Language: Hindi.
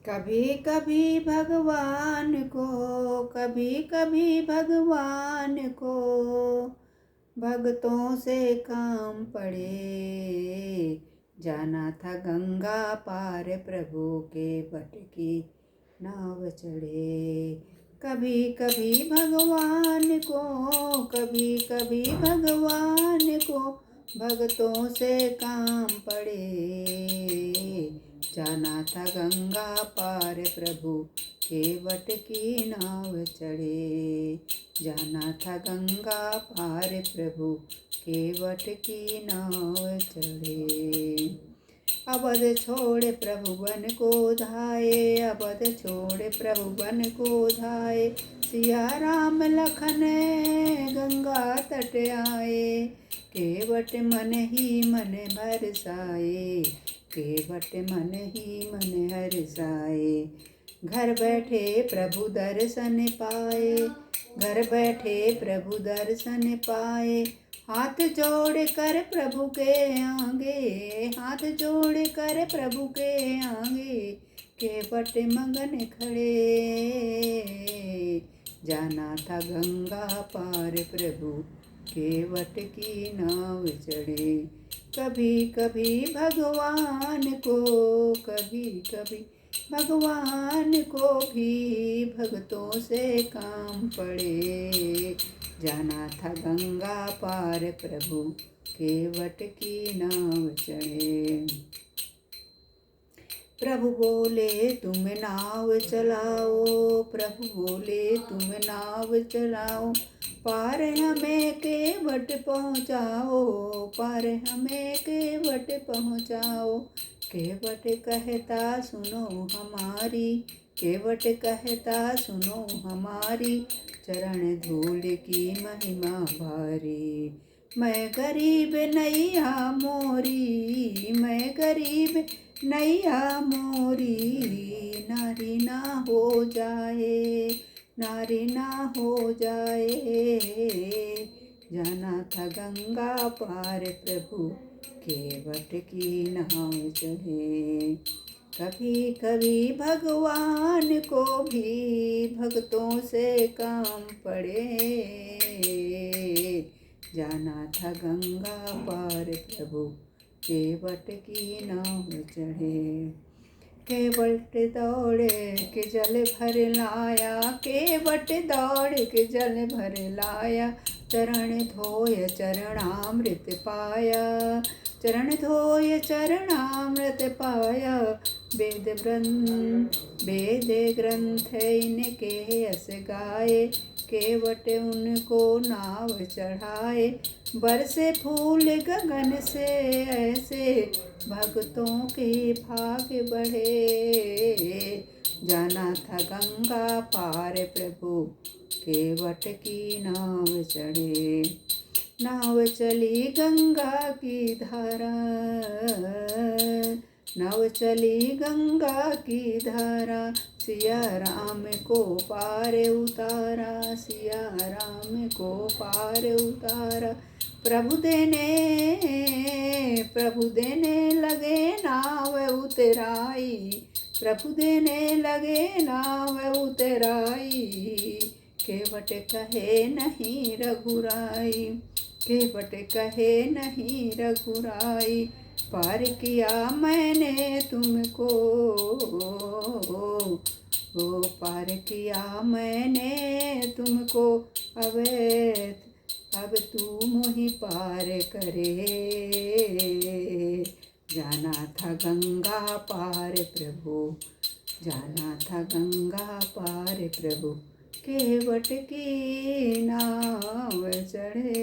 कभी कभी भगवान को, कभी कभी भगवान को भक्तों से काम पड़े। जाना था गंगा पार प्रभु के बट की नाव चढ़े। कभी कभी भगवान को, कभी कभी भगवान को भक्तों से काम पड़े। जाना था गंगा पार प्रभु के वट की नाव चढ़े। जाना था गंगा पार प्रभु के वट की नाव चढ़े। अवध छोड़ प्रभु वन को धाये, अवध छोड़ प्रभु वन को धाये। सिया राम लखन गंगा तट आए। केवट मन ही मन बरसाए, केवट मन ही मन हरसाए। घर बैठे प्रभु दर्शन पाए, घर बैठे प्रभु दर्शन पाए। हाथ जोड़ कर प्रभु के आगे, हाथ जोड़ कर प्रभु के आगे। केवट मगन खड़े। जाना था गंगा पार प्रभु केवट की नाव चढ़े। कभी कभी भगवान को, कभी कभी भगवान को भी भक्तों से काम पड़े। जाना था गंगा पार प्रभु केवट की नाव चढ़े। प्रभु बोले तुम नाव चलाओ, प्रभु बोले तुम नाव चलाओ। पार हमें केवट पहुँचाओ, पार हमें केवट पहुँचाओ। केवट कहता सुनो हमारी, केवट कहता सुनो हमारी। चरण धूल की महिमा भारी। मैं गरीब नैया मोरी, मैं गरीब नैया मोरी। नारी ना हो जाए, नारी ना हो जाए। जाना था गंगा पार प्रभु केवट की नाव चढ़े। कभी कभी भगवान को भी भक्तों से काम पड़े। जाना था गंगा पार प्रभु केवट की नाव चढ़े। केवट दौड़ के जल भर लाया, केवट दौड़ के जल भर लाया। चरण धोय चरणामृत पाया, चरण धोय चरणामृत पाया। वेद ग्रंथ इनके यस गाए। केवट उनको नाव चढ़ाए। बरसे फूल गगन से ऐसे भक्तों के भाग बढ़े। जाना था गंगा पार प्रभु केवट की नाव चढ़े। नाव चली गंगा की धारा, नाव चली गंगा की धारा। सिया राम को पार उतारा, सिया राम को पार उतारा। प्रभु देने लगे नाव उतराई, प्रभु देने लगे नाव उतराई। केवट कहे नहीं रघुराई, केवट कहे नहीं रघुराई। पार किया मैंने तुमको, ओ पार किया मैंने तुमको। अब तू मुझे पार करे। जाना था गंगा पार प्रभु, जाना था गंगा पार प्रभु केवट की नाव चढ़े।